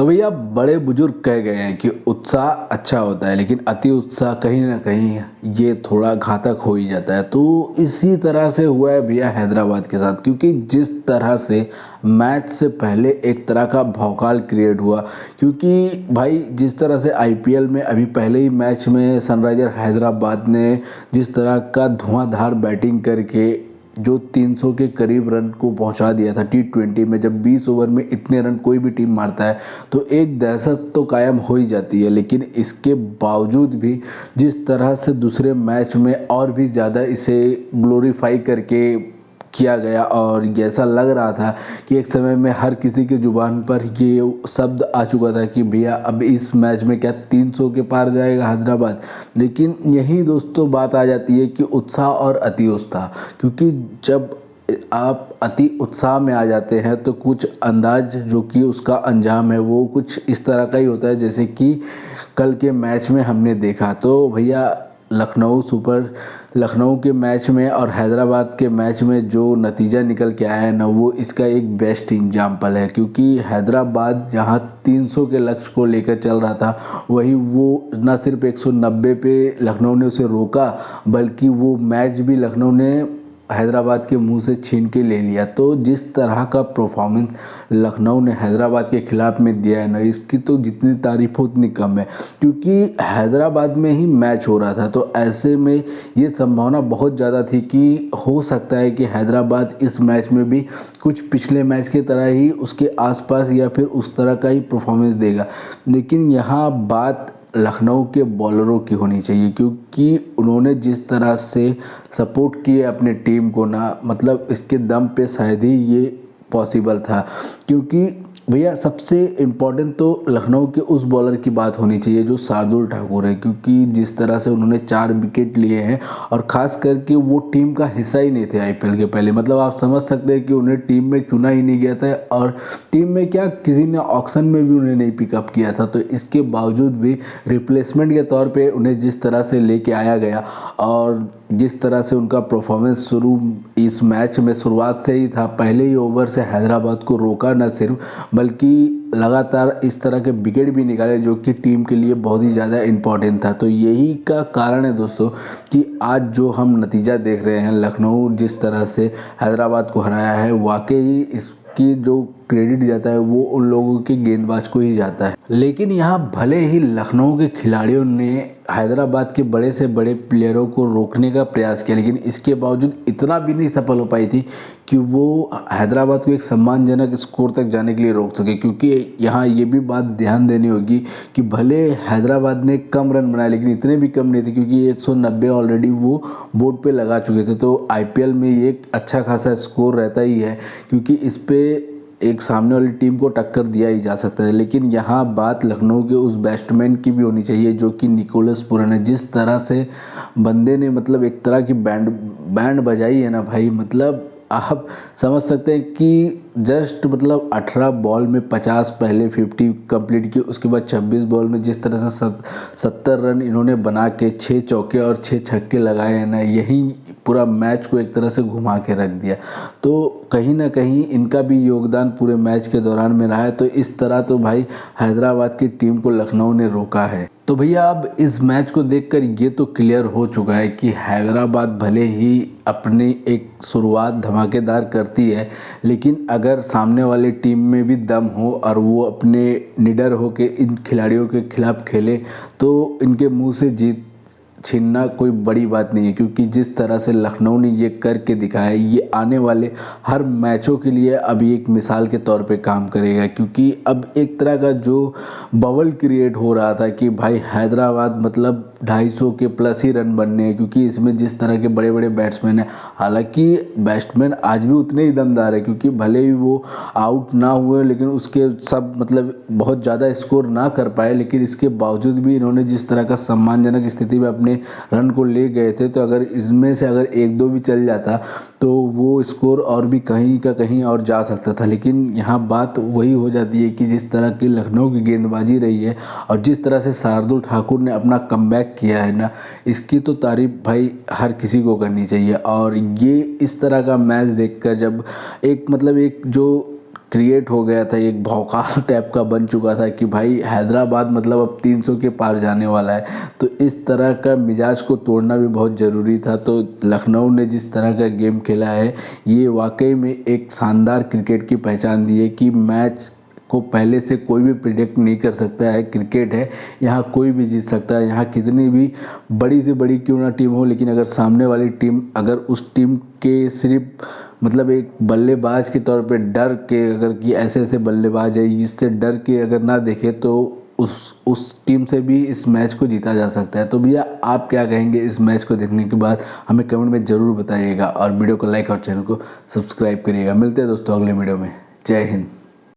तो भैया बड़े बुजुर्ग कह गए हैं कि उत्साह अच्छा होता है लेकिन अति उत्साह कहीं ना कहीं ये थोड़ा घातक हो ही जाता है। तो इसी तरह से हुआ है भैया हैदराबाद के साथ, क्योंकि जिस तरह से मैच से पहले एक तरह का भौकाल क्रिएट हुआ। क्योंकि भाई जिस तरह से आईपीएल में अभी पहले ही मैच में सनराइजर हैदराबाद ने जिस तरह का धुआंधार बैटिंग करके जो 300 के करीब रन को पहुंचा दिया था टी20 में, जब 20 ओवर में इतने रन कोई भी टीम मारता है तो एक दहशत तो कायम हो ही जाती है। लेकिन इसके बावजूद भी जिस तरह से दूसरे मैच में और भी ज़्यादा इसे ग्लोरीफाई करके किया गया और ऐसा लग रहा था कि एक समय में हर किसी के जुबान पर ये शब्द आ चुका था कि भैया अब इस मैच में क्या 300 के पार जाएगा हैदराबाद। लेकिन यही दोस्तों बात आ जाती है कि उत्साह और अति उत्साह, क्योंकि जब आप अति उत्साह में आ जाते हैं तो कुछ अंदाज जो कि उसका अंजाम है वो कुछ इस तरह का ही होता है जैसे कि कल के मैच में हमने देखा। तो भैया लखनऊ के मैच में और हैदराबाद के मैच में जो नतीजा निकल के आया है ना, वो इसका एक बेस्ट एग्जाम्पल है। क्योंकि हैदराबाद जहां 300 के लक्ष्य को लेकर चल रहा था, वही वो न सिर्फ 190 पे लखनऊ ने उसे रोका, बल्कि वो मैच भी लखनऊ ने हैदराबाद के मुंह से छीन के ले लिया। तो जिस तरह का परफॉर्मेंस लखनऊ ने हैदराबाद के खिलाफ में दिया है ना, इसकी तो जितनी तारीफ हो उतनी कम है। क्योंकि हैदराबाद में ही मैच हो रहा था, तो ऐसे में ये संभावना बहुत ज़्यादा थी कि हो सकता है कि हैदराबाद इस मैच में भी कुछ पिछले मैच की तरह ही उसके आसपास या फिर उस तरह का ही परफॉर्मेंस देगा। लेकिन यहाँ बात लखनऊ के बॉलरों की होनी चाहिए, क्योंकि उन्होंने जिस तरह से सपोर्ट किए अपने टीम को ना, मतलब इसके दम पे शायद ही ये पॉसिबल था। क्योंकि भैया सबसे इम्पॉर्टेंट तो लखनऊ के उस बॉलर की बात होनी चाहिए जो शार्दुल ठाकुर है। क्योंकि जिस तरह से उन्होंने 4 विकेट लिए हैं और ख़ास करके वो टीम का हिस्सा ही नहीं थे आईपीएल के पहले, मतलब आप समझ सकते हैं कि उन्हें टीम में चुना ही नहीं गया था और टीम में क्या किसी ने ऑक्शन में भी उन्हें नहीं पिकअप किया था। तो इसके बावजूद भी रिप्लेसमेंट के तौर पर उन्हें जिस तरह से लेके आया गया और जिस तरह से उनका परफॉर्मेंस शुरू इस मैच में शुरुआत से ही था, पहले ही ओवर से हैदराबाद को रोका न सिर्फ, बल्कि लगातार इस तरह के विकेट भी निकाले जो कि टीम के लिए बहुत ही ज़्यादा इम्पोर्टेंट था। तो यही का कारण है दोस्तों कि आज जो हम नतीजा देख रहे हैं, लखनऊ जिस तरह से हैदराबाद को हराया है, वाकई इसकी जो क्रेडिट जाता है वो उन लोगों के गेंदबाज को ही जाता है। लेकिन यहाँ भले ही लखनऊ के खिलाड़ियों ने हैदराबाद के बड़े से बड़े प्लेयरों को रोकने का प्रयास किया, लेकिन इसके बावजूद इतना भी नहीं सफल हो पाई थी कि वो हैदराबाद को एक सम्मानजनक स्कोर तक जाने के लिए रोक सके। क्योंकि यहाँ ये भी बात ध्यान देनी होगी कि भले हैदराबाद ने कम रन बनाए, लेकिन इतने भी कम नहीं थे, क्योंकि 190 ऑलरेडी वो बोर्ड पे लगा चुके थे। तो आईपीएल में ये एक अच्छा खासा स्कोर रहता ही है, क्योंकि इस पे एक सामने वाली टीम को टक्कर दिया ही जा सकता है। लेकिन यहाँ बात लखनऊ के उस बैट्समैन की भी होनी चाहिए जो कि निकोलस पुरन है। जिस तरह से बंदे ने मतलब एक तरह की बैंड बजाई है ना भाई, मतलब आप समझ सकते हैं कि जस्ट मतलब 18 बॉल में 50, पहले 50 कंप्लीट किए, उसके बाद 26 बॉल में जिस तरह से 70 रन इन्होंने बना के 6 चौके और 6 छक्के लगाए हैं ना, यही पूरा मैच को एक तरह से घुमा के रख दिया। तो कहीं ना कहीं इनका भी योगदान पूरे मैच के दौरान में रहा है। तो इस तरह तो भाई हैदराबाद की टीम को लखनऊ ने रोका है। तो भैया अब इस मैच को देखकर ये तो क्लियर हो चुका है कि हैदराबाद भले ही अपनी एक शुरुआत धमाकेदार करती है, लेकिन अगर सामने वाली टीम में भी दम हो और वो अपने निडर हो के इन खिलाड़ियों के खिलाफ खेले तो इनके मुंह से जीत छीनना कोई बड़ी बात नहीं है। क्योंकि जिस तरह से लखनऊ ने ये करके दिखाया है, ये आने वाले हर मैचों के लिए अभी एक मिसाल के तौर पे काम करेगा। क्योंकि अब एक तरह का जो बबल क्रिएट हो रहा था कि भाई हैदराबाद मतलब 250 के प्लस ही रन बनने हैं, क्योंकि इसमें जिस तरह के बड़े बड़े बैट्समैन हैं, हालांकि बैट्समैन आज भी उतने ही दमदार है, क्योंकि भले ही वो आउट ना हुए लेकिन उसके सब मतलब बहुत ज़्यादा स्कोर ना कर पाए, लेकिन इसके बावजूद भी इन्होंने जिस तरह का सम्मानजनक स्थिति में अपने रन को ले गए थे। तो अगर इसमें से अगर 1-2 भी चल जाता तो वो स्कोर और भी कहीं का कहीं और जा सकता था। लेकिन यहाँ बात वही हो जाती है कि जिस तरह की लखनऊ की गेंदबाजी रही है और जिस तरह से शार्दुल ठाकुर ने अपना कमबैक किया है ना, इसकी तो तारीफ भाई हर किसी को करनी चाहिए। और ये इस तरह का मैच देखकर जब एक मतलब एक जो क्रिएट हो गया था, एक भौकाल टाइप का बन चुका था कि भाई हैदराबाद मतलब अब 300 के पार जाने वाला है। तो इस तरह का मिजाज को तोड़ना भी बहुत ज़रूरी था। तो लखनऊ ने जिस तरह का गेम खेला है, ये वाकई में एक शानदार क्रिकेट की पहचान दी है कि मैच को पहले से कोई भी प्रिडिक्ट नहीं कर सकता है। क्रिकेट है, यहाँ कोई भी जीत सकता है। यहाँ कितनी भी बड़ी से बड़ी क्यों ना टीम हो, लेकिन अगर सामने वाली टीम अगर उस टीम के सिर्फ मतलब एक बल्लेबाज के तौर पे डर के, अगर कि ऐसे ऐसे बल्लेबाज है जिससे डर के अगर ना देखे, तो उस टीम से भी इस मैच को जीता जा सकता है। तो भैया आप क्या कहेंगे इस मैच को देखने के बाद, हमें कमेंट में ज़रूर बताइएगा और वीडियो को लाइक और चैनल को सब्सक्राइब करिएगा। मिलते हैं दोस्तों अगले वीडियो में। जय हिंद।